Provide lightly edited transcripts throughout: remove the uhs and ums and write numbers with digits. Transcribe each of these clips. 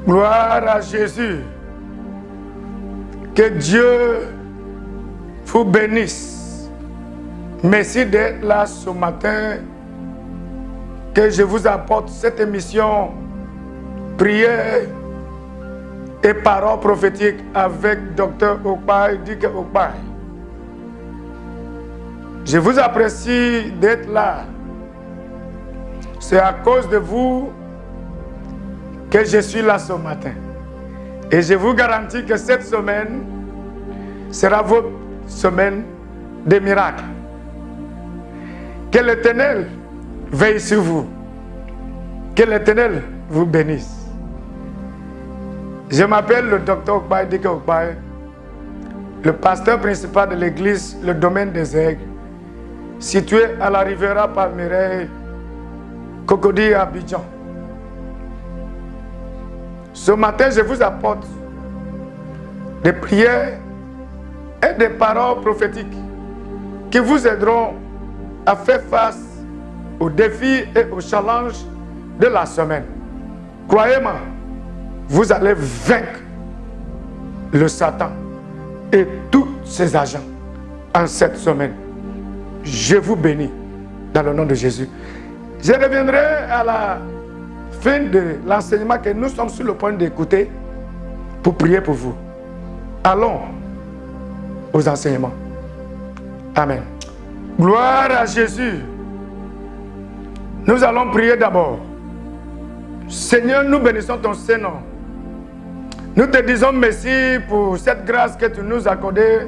Gloire à Jésus. Que Dieu vous bénisse. Merci d'être là ce matin. Que je vous apporte cette émission prière et paroles prophétiques avec Dr Okpaye, Dike Okpaye. Je vous apprécie d'être là. C'est à cause de vous que je suis là ce matin. Et je vous garantis que cette semaine sera votre semaine de miracles. Que l'Éternel veille sur vous. Que l'Éternel vous bénisse. Je m'appelle le Dr Okpaye, Dike Okpaye, le pasteur principal de l'église, le domaine des Aigles, situé à la Riviera Palmeraie, Cocody, Abidjan. Ce matin, je vous apporte des prières et des paroles prophétiques qui vous aideront à faire face aux défis et aux challenges de la semaine. Croyez-moi, vous allez vaincre le Satan et tous ses agents en cette semaine. Je vous bénis dans le nom de Jésus. Je reviendrai à la fin de l'enseignement que nous sommes sur le point d'écouter pour prier pour vous. Allons aux enseignements. Amen. Gloire à Jésus. Nous allons prier d'abord. Seigneur, nous bénissons ton Saint-Nom. Nous te disons merci pour cette grâce que tu nous as accordée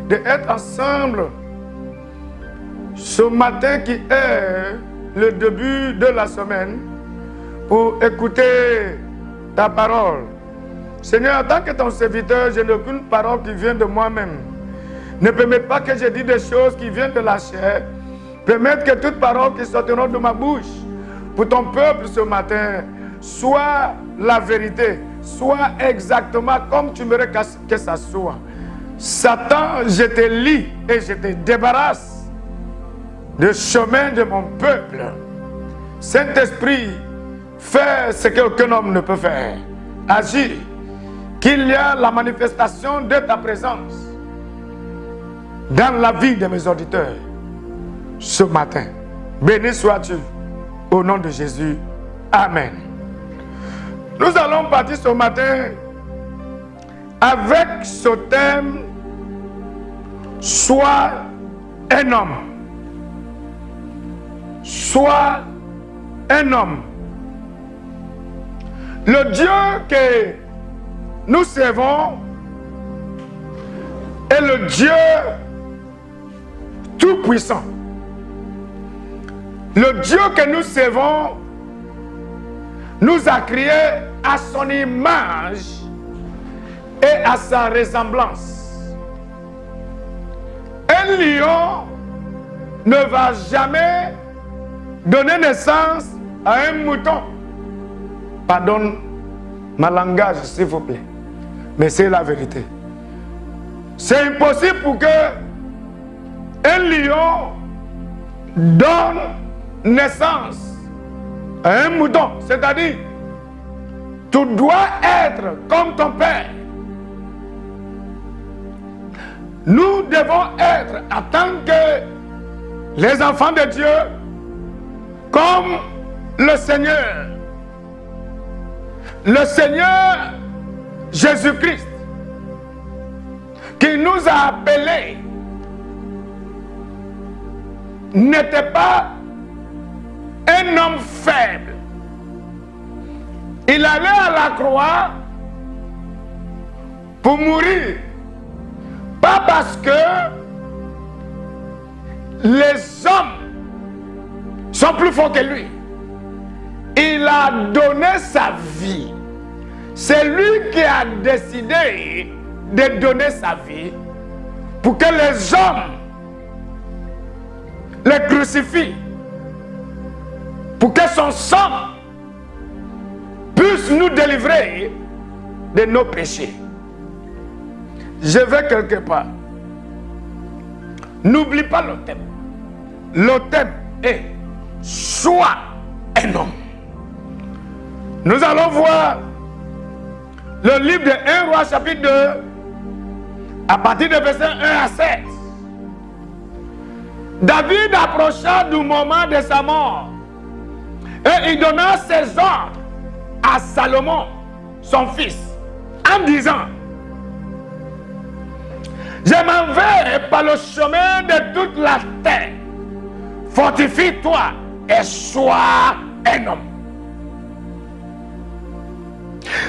d'être ensemble ce matin qui est le début de la semaine pour écouter ta parole. Seigneur, en tant que ton serviteur, je n'ai aucune parole qui vient de moi-même. Ne permets pas que je dise des choses qui viennent de la chair. Permette que toute parole qui sortira de ma bouche pour ton peuple ce matin soit la vérité, soit exactement comme tu voudrais que ça soit. Satan, je te lie et je te débarrasse du chemin de mon peuple. Saint-Esprit, fais ce qu'aucun homme ne peut faire. Agis, qu'il y a la manifestation de ta présence dans la vie de mes auditeurs ce matin. Béni sois-tu au nom de Jésus. Amen. Nous allons partir ce matin avec ce thème: sois un homme. Sois un homme. Le Dieu que nous servons est le Dieu tout-puissant. Le Dieu que nous servons nous a créés à son image et à sa ressemblance. Un lion ne va jamais donner naissance à un mouton. Pardonne ma langage, s'il vous plaît, mais c'est la vérité. C'est impossible pour que un lion donne naissance à un mouton. C'est-à-dire, tu dois être comme ton père. Nous devons être, en tant que les enfants de Dieu, comme le Seigneur. Le Seigneur Jésus-Christ, qui nous a appelés, n'était pas un homme faible. Il allait à la croix pour mourir. Pas parce que les hommes sont plus forts que lui. Il a donné sa vie. C'est lui qui a décidé de donner sa vie pour que les hommes le crucifient, pour que son sang puisse nous délivrer de nos péchés. Je vais quelque part. N'oublie pas le thème. Le thème est « Sois un homme ». Nous allons voir Le livre de 1 Roi chapitre 2, à partir de verset 1 à 7. David approcha du moment de sa mort et il donna ses ordres à Salomon, son fils, en disant: je m'en vais par le chemin de toute la terre. Fortifie-toi et sois un homme.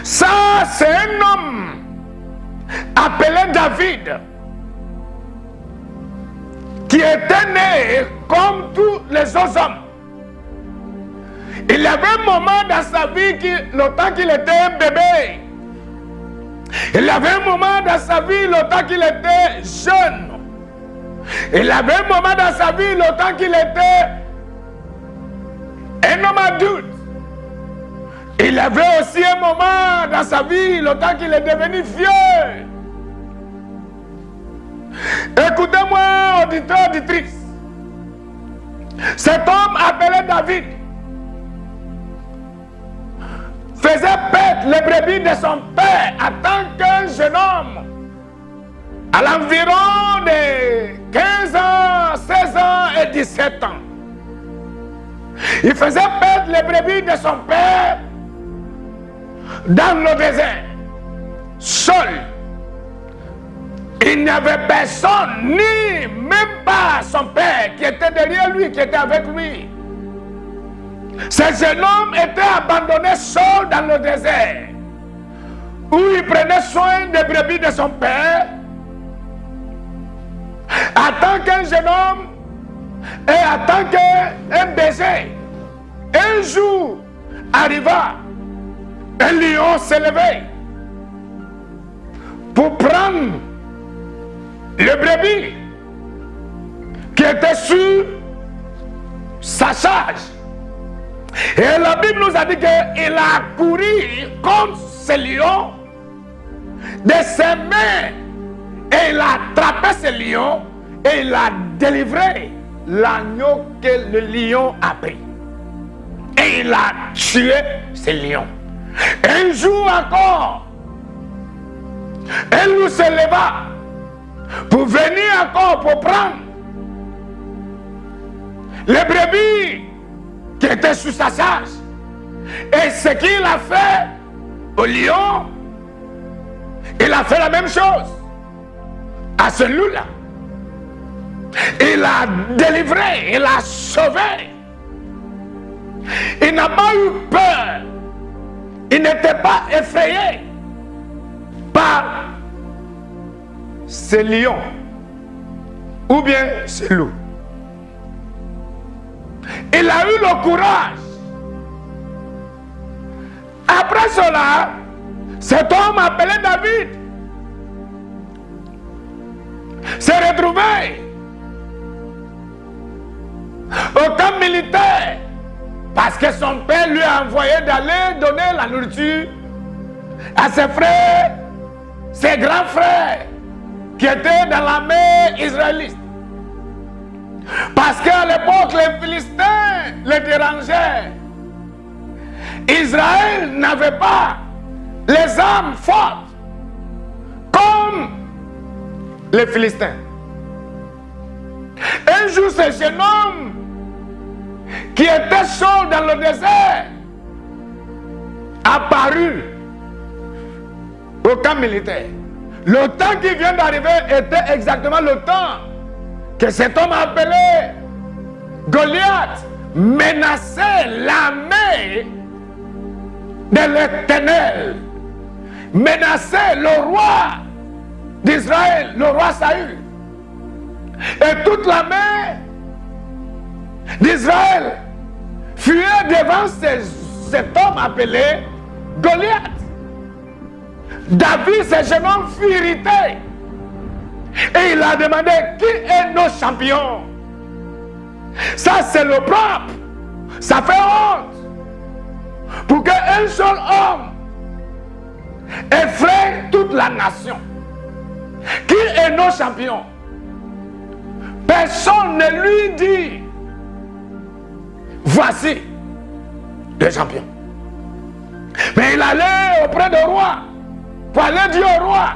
Ça, c'est un homme appelé David, qui était né comme tous les autres hommes. Il y avait un moment dans sa vie, le temps qu'il était un bébé. Il y avait un moment dans sa vie, le temps qu'il était jeune. Il y avait un moment dans sa vie, le temps qu'il était un homme adulte. Il y avait aussi un moment dans sa vie, le temps qu'il est devenu vieux. Écoutez-moi, auditeurs, auditrices. Cet homme appelé David faisait paître les brebis de son père en tant qu'un jeune homme. À l'environ de 15 ans, 16 ans et 17 ans. Il faisait paître les brebis de son père dans le désert, seul. Il n'y avait personne, ni même pas son père qui était derrière lui, qui était avec lui. Ce jeune homme était abandonné seul dans le désert, où il prenait soin des brebis de son père, en tant qu'un jeune homme et en tant qu'un berger. Un jour arriva, un lion s'est levé pour prendre le brebis qui était sur sa charge. Et la Bible nous a dit qu'il a couru contre ce lion de ses mains. Et il a attrapé ce lion et il a délivré l'agneau que le lion a pris. Et il a tué ce lion. Un jour encore, elle nous se leva pour venir encore pour prendre les brebis qui étaient sous sa charge. Et ce qu'il a fait au lion, il a fait la même chose à celui-là. Il a délivré, il a sauvé. Il n'a pas eu peur. Il n'était pas effrayé par ce lion ou bien ce loup. Il a eu le courage. Après cela, cet homme appelé David s'est retrouvé au camp militaire parce que son père lui a envoyé d'aller donner la nourriture à ses frères, ses grands frères qui étaient dans l'armée israélite. Parce qu'à l'époque, les Philistins les dérangeaient. Israël n'avait pas les armes fortes comme les Philistins. Un jour, ce jeune homme qui était seul dans le désert apparut au camp militaire. Le temps qui vient d'arriver était exactement le temps que cet homme appelé Goliath menaçait l'armée de l'Éternel, menaçait le roi d'Israël, le roi Saül. Et toute l'armée d'Israël fuyait devant cet homme appelé Goliath. David, ce jeune homme, fut irrité. Et il a demandé: qui est nos champions? Ça, c'est le propre. Ça fait honte pour qu'un seul homme effraie toute la nation. Qui est nos champions? Personne ne lui dit: voici le champion. Mais il allait auprès du roi pour aller dire au roi,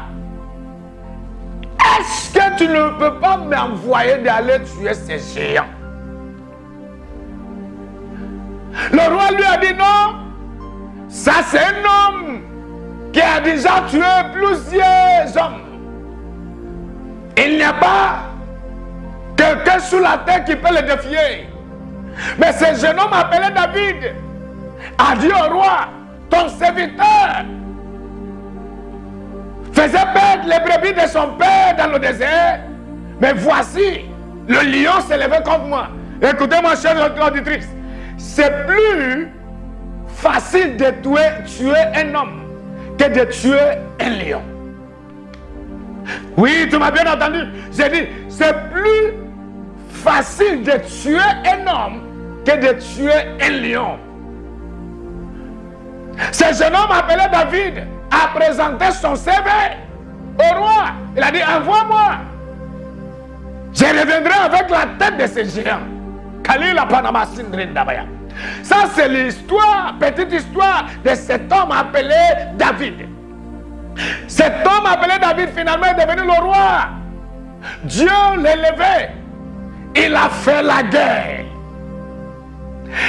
est-ce que tu ne peux pas m'envoyer d'aller tuer ces géants? Le roi lui a dit non, ça c'est un homme qui a déjà tué plusieurs hommes. Il n'y a pas quelqu'un sous la terre qui peut le défier. Mais ce jeune homme appelé David a dit au roi, ton serviteur faisait perdre les brebis de son père dans le désert, mais voici, le lion s'est levé contre moi. Écoutez-moi, chère auditrice, c'est plus facile de tuer un homme que de tuer un lion. Oui, tu m'as bien entendu. J'ai dit, c'est plus facile de tuer un homme que de tuer un lion. Ce jeune homme appelé David a présenté son CV au roi. Il a dit, envoie-moi. Je reviendrai avec la tête de ce géant. Kalila Panama Sindrin Dabaya. Ça, c'est l'histoire, petite histoire de cet homme appelé David. Cet homme appelé David, finalement, est devenu le roi. Dieu l'a élevé. Il a fait la guerre.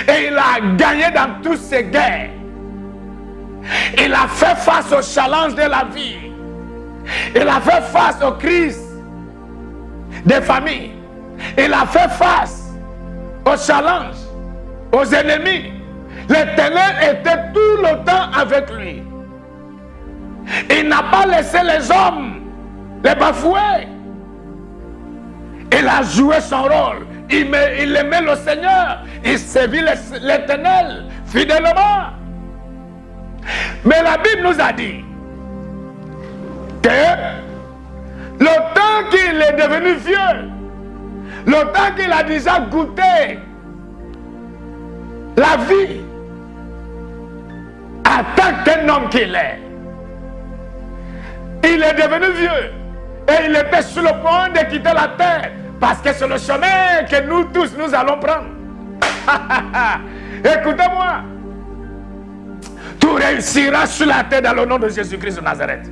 Et il a gagné dans toutes ces guerres. Il a fait face aux challenges de la vie. Il a fait face aux crises des familles. Il a fait face aux challenges, aux ennemis. L'Éternel était tout le temps avec lui. Il n'a pas laissé les hommes les bafouer. Il a joué son rôle. Il aimait le Seigneur. Il servit l'Éternel fidèlement. Mais la Bible nous a dit que le temps qu'il est devenu vieux, le temps qu'il a déjà goûté la vie en tant qu'un homme qu'il est, il est devenu vieux et il était sur le point de quitter la terre parce que c'est le chemin que nous tous nous allons prendre. Écoutez-moi, tu réussiras sur la terre dans le nom de Jésus-Christ de Nazareth.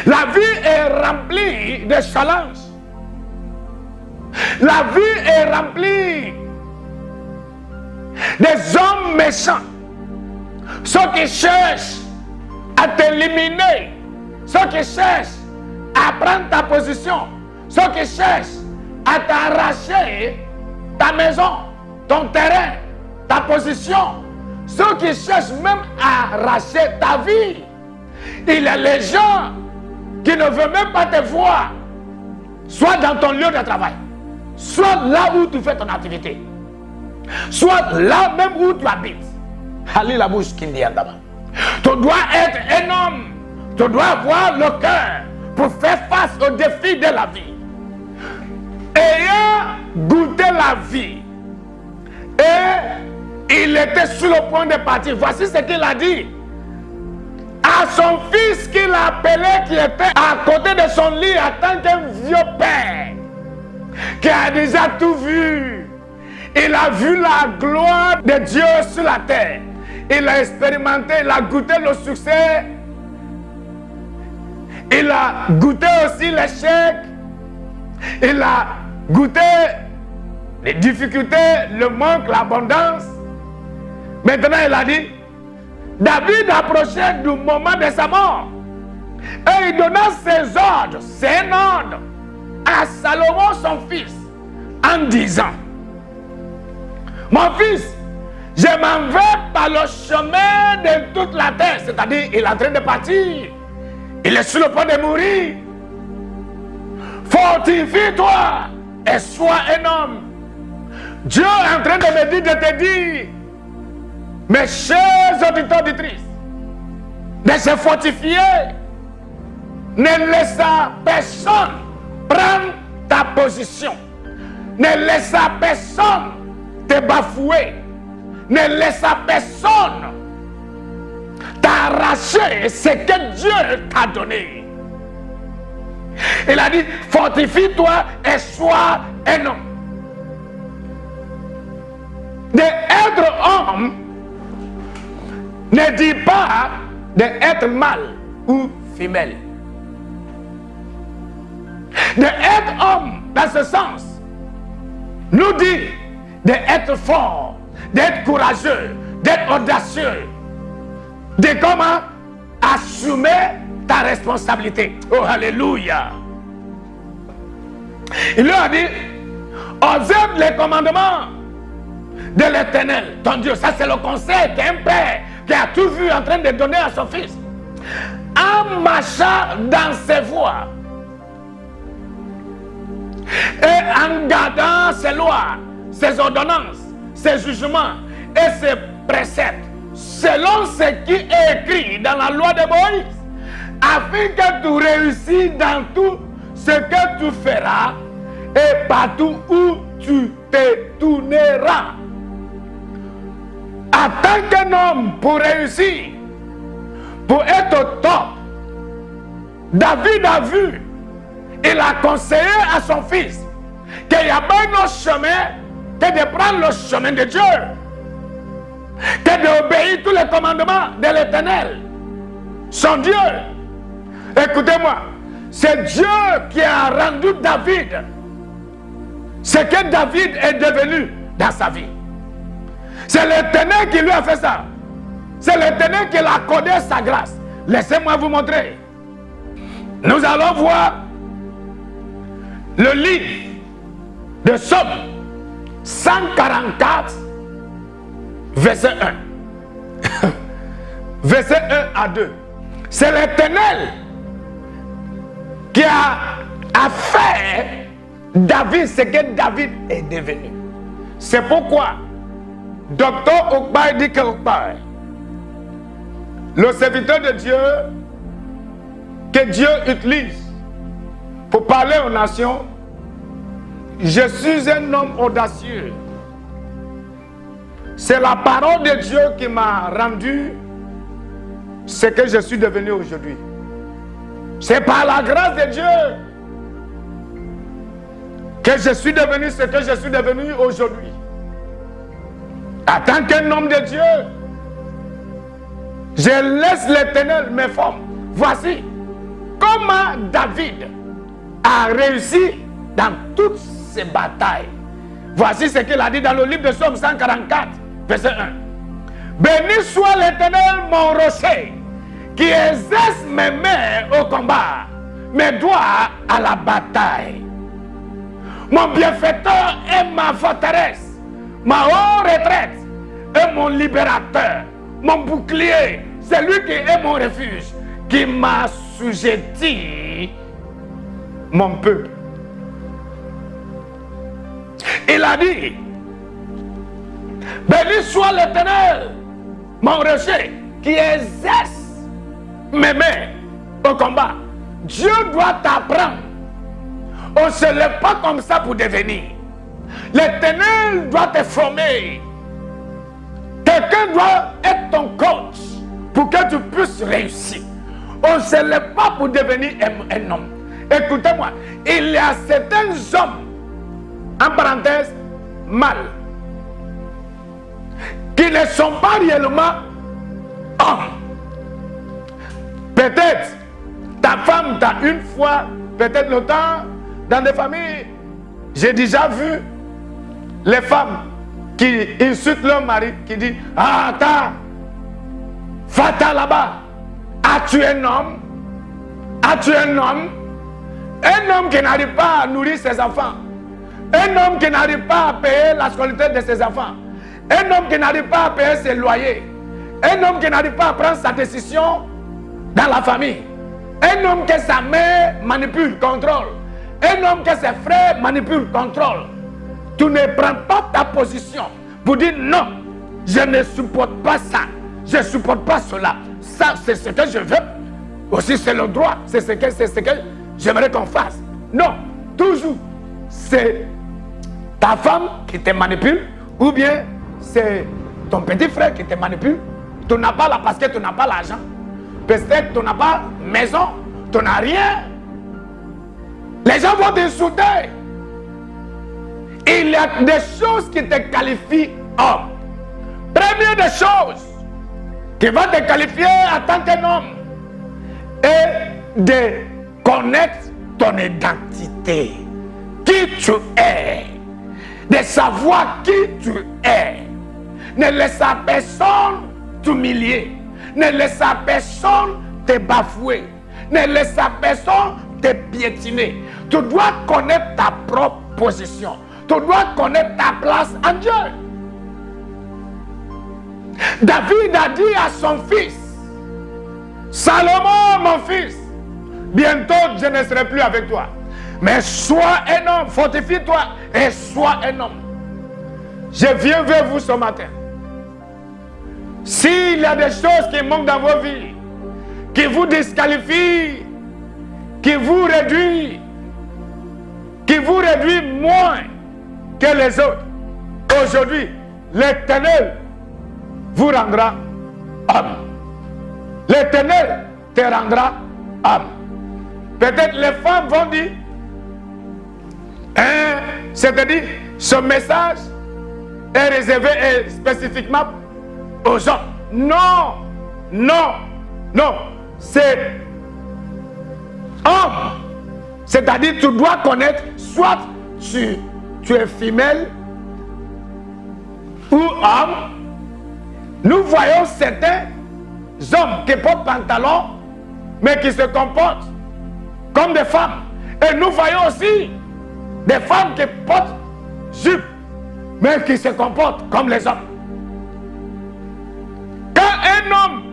La vie est remplie de challenges. La vie est remplie des hommes méchants, ceux qui cherchent à t'éliminer, ceux qui cherchent à prendre ta position, ceux qui cherchent à t'arracher ta maison, ton terrain, ta position, ceux qui cherchent même à arracher ta vie. Il y a les gens qui ne veulent même pas te voir, soit dans ton lieu de travail, soit là où tu fais ton activité, soit là même où tu habites. Ali la bouche qui dit en tu dois être un homme, tu dois avoir le cœur pour faire face aux défis de la vie. Ayant goûté la vie, et il était sur le point de partir. Voici ce qu'il a dit à son fils qu'il a appelé, qui était à côté de son lit en tant qu'un vieux père, qui a déjà tout vu. Il a vu la gloire de Dieu sur la terre. Il a expérimenté, il a goûté le succès. Il a goûté aussi l'échec. Il a goûté les difficultés, le manque, l'abondance. Maintenant, il a dit, David approchait du moment de sa mort. Et il donna ses ordres, ses ordres à Salomon, son fils, en disant, mon fils, je m'en vais par le chemin de toute la terre. C'est-à-dire, il est en train de partir. Il est sur le point de mourir. Fortifie-toi et sois un homme. Dieu est en train de me dire, de te dire, mes chers auditeurs, auditrices, de se fortifier. Ne laisse personne prendre ta position. Ne laisse personne te bafouer. Ne laisse personne t'arracher ce que Dieu t'a donné. Il a dit, fortifie-toi et sois un homme. D'être homme ne dit pas d'être mâle ou femelle. D'être homme, dans ce sens, nous dit d'être fort, d'être courageux, d'être audacieux, de comment assumer ta responsabilité. Oh, alléluia. Il leur a dit, observe les commandements de l'Éternel, ton Dieu. Ça, c'est le conseil qu'un père qui a tout vu en train de donner à son fils. En marchant dans ses voies et en gardant ses lois, ses ordonnances, ses jugements et ses préceptes, selon ce qui est écrit dans la loi de Moïse, afin que tu réussisses dans tout ce que tu feras et partout où tu te tourneras. En tant qu'un homme, pour réussir, pour être au top, David a vu, il a conseillé à son fils qu'il y a pas un autre chemin que de prendre le chemin de Dieu, que d'obéir tous les commandements de l'Éternel, son Dieu. Écoutez-moi, c'est Dieu qui a rendu David ce que David est devenu dans sa vie. C'est l'Éternel qui lui a fait ça. C'est l'Éternel qui l'a accordé sa grâce. Laissez-moi vous montrer. Nous allons voir le livre de Psaume 144, verset 1. Verset 1 à 2. C'est l'Éternel qui a fait David ce que David est devenu. C'est pourquoi Docteur Okbay dit que Okbay, le serviteur de Dieu que Dieu utilise pour parler aux nations, je suis un homme audacieux. C'est la parole de Dieu qui m'a rendu ce que je suis devenu aujourd'hui. C'est par la grâce de Dieu que je suis devenu ce que je suis devenu aujourd'hui. En tant qu'un homme de Dieu, je laisse l'Éternel me former. Voici comment David a réussi dans toutes ses batailles. Voici ce qu'il a dit dans le livre de Psaume 144, verset 1. Béni soit l'Éternel, mon rocher, qui exerce mes mains au combat, mes doigts à la bataille. Mon bienfaiteur est ma forteresse, ma haute retraite est mon libérateur, mon bouclier, c'est lui qui est mon refuge, qui m'a assujetti mon peuple. Il a dit, béni soit l'Éternel, mon rocher, qui exerce mes mains au combat. Dieu doit t'apprendre. On ne se lève pas comme ça pour devenir. L'Éternel doit te former. Quelqu'un doit être ton coach pour que tu puisses réussir. On ne se lève pas pour devenir un homme. Écoutez-moi, il y a certains hommes, en parenthèse, mâles, qui ne sont pas réellement hommes. Peut-être ta femme t'a une fois, peut-être longtemps, dans des familles, j'ai déjà vu les femmes qui insultent leur mari, qui disent, ah, va-t'en là-bas. As-tu un homme? As-tu un homme? Un homme qui n'arrive pas à nourrir ses enfants. Un homme qui n'arrive pas à payer la scolarité de ses enfants. Un homme qui n'arrive pas à payer ses loyers. Un homme qui n'arrive pas à prendre sa décision dans la famille. Un homme que sa mère manipule, contrôle. Un homme que ses frères manipulent, contrôlent. Tu ne prends pas ta position pour dire non, je ne supporte pas ça. Je ne supporte pas cela. Ça, c'est ce que je veux. Aussi, c'est le droit. C'est ce que j'aimerais qu'on fasse. Non, toujours, c'est ta femme qui te manipule ou bien c'est ton petit frère qui te manipule. Tu n'as pas là parce que tu n'as pas l'argent. Peut-être que tu n'as pas maison, tu n'as rien. Les gens vont t'insulter. Il y a des choses qui te qualifient homme. Première des choses qui va te qualifier en tant qu'un homme et de connaître ton identité, qui tu es, de savoir qui tu es. Ne laisse à personne t'humilier, ne laisse à personne te bafouer, ne laisse à personne te piétiner. Tu dois connaître ta propre position, tu dois connaître ta place en Dieu. David a dit à son fils, Salomon, mon fils, bientôt je ne serai plus avec toi, mais sois un homme, fortifie-toi et sois un homme. Je viens vers vous ce matin. S'il y a des choses qui manquent dans vos vies, qui vous disqualifient, qui vous réduisent moins que les autres, aujourd'hui, l'Éternel vous rendra homme. L'Éternel te rendra homme. Peut-être les femmes vont dire, c'est-à-dire, ce message est réservé spécifiquement aux hommes. Non, non, non, c'est homme. C'est-à-dire, tu dois connaître, soit tu es femelle ou homme. Nous voyons certains hommes qui portent pantalon, mais qui se comportent comme des femmes. Et nous voyons aussi des femmes qui portent jupe, mais qui se comportent comme les hommes. Quand un homme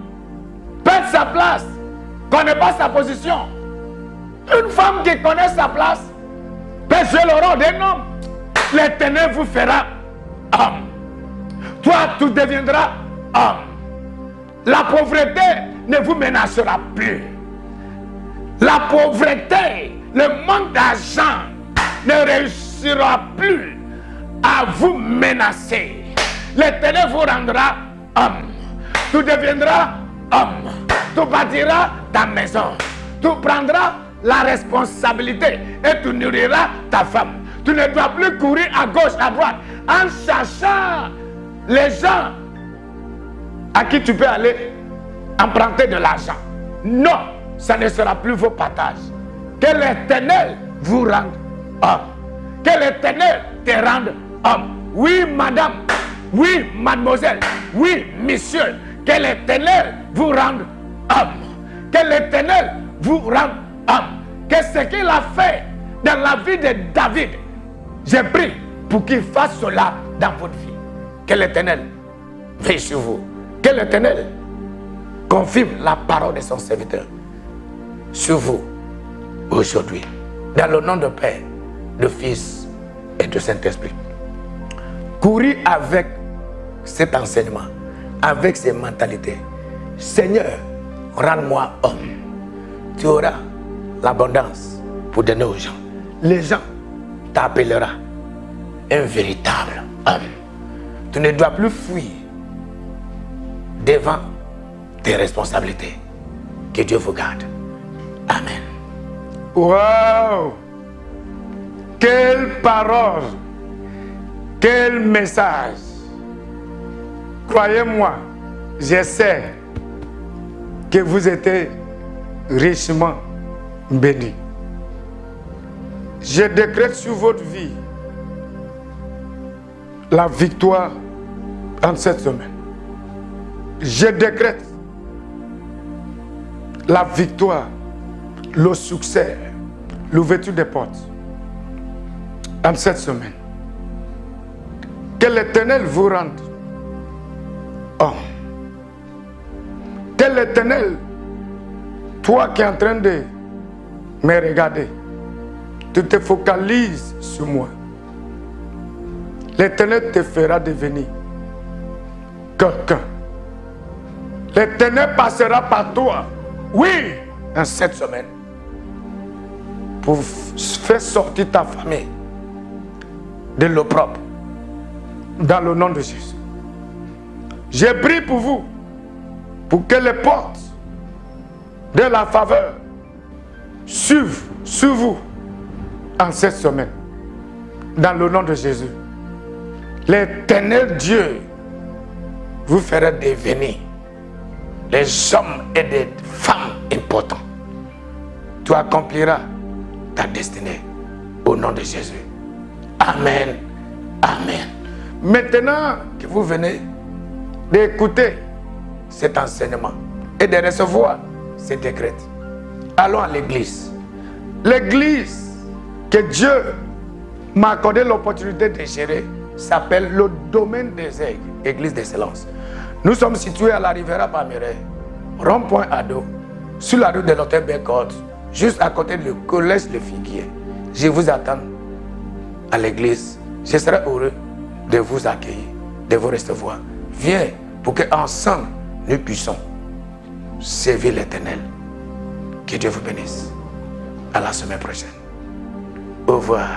perd sa place, connaît pas sa position, une femme qui connaît sa place peut jouer le rôle d'un homme. L'Éternel vous fera homme. Toi, tu deviendras homme. La pauvreté ne vous menacera plus. La pauvreté, le manque d'argent ne réussira plus à vous menacer. L'Éternel vous rendra homme. Tu deviendras homme. Tu bâtiras ta maison. Tu prendras la responsabilité et tu nourriras ta femme. Tu ne dois plus courir à gauche, à droite en cherchant les gens à qui tu peux aller emprunter de l'argent. Non, ça ne sera plus vos partages. Que l'Éternel vous rende homme. Que l'Éternel te rende homme. Oui, madame. Oui, mademoiselle. Oui, monsieur. Que l'Éternel vous rende homme. Que l'Éternel vous rende homme. Que ce qu'il a fait dans la vie de David, j'ai pris pour qu'il fasse cela dans votre vie. Que l'Éternel veille sur vous. Que l'Éternel confirme la parole de son serviteur sur vous aujourd'hui. Dans le nom de Père, de Fils et de Saint-Esprit. Courir avec cet enseignement, avec ces mentalités. Seigneur, rends-moi homme. Tu auras l'abondance pour donner aux gens. Les gens t'appelleront un véritable homme. Tu ne dois plus fuir devant tes responsabilités. Que Dieu vous garde. Amen. Wow! Quelle parole! Quel message! Croyez-moi, je sais que vous êtes richement bénis. Je décrète sur votre vie la victoire en cette semaine. Je décrète la victoire, le succès, l'ouverture des portes en cette semaine. Que l'Éternel vous rende homme. Que l'Éternel, toi qui es en train de me regarder, tu te focalises sur moi. L'Éternel te fera devenir quelqu'un. L'Éternel passera par toi, oui, en cette semaine, pour faire sortir ta famille de l'opprobre, dans le nom de Jésus. J'ai prié pour vous, pour que les portes de la faveur suivent sur vous en cette semaine, dans le nom de Jésus. L'Éternel Dieu vous fera devenir les hommes et des femmes importants. Tu accompliras ta destinée au nom de Jésus. Amen. Amen. Maintenant que vous venez d'écouter cet enseignement et de recevoir ces décrets, allons à l'église. L'église que Dieu m'a accordé l'opportunité de gérer s'appelle le domaine des aigles, église d'excellence. Nous sommes situés à la Riviera Palmeraie, rond-point Ado, sur la rue de l'hôtel Bécot, juste à côté du collège Le Figuier. Je vous attends à l'église. Je serai heureux de vous accueillir, de vous recevoir. Viens pour qu'ensemble nous puissions servir l'Éternel. Que Dieu vous bénisse. À la semaine prochaine. Au revoir.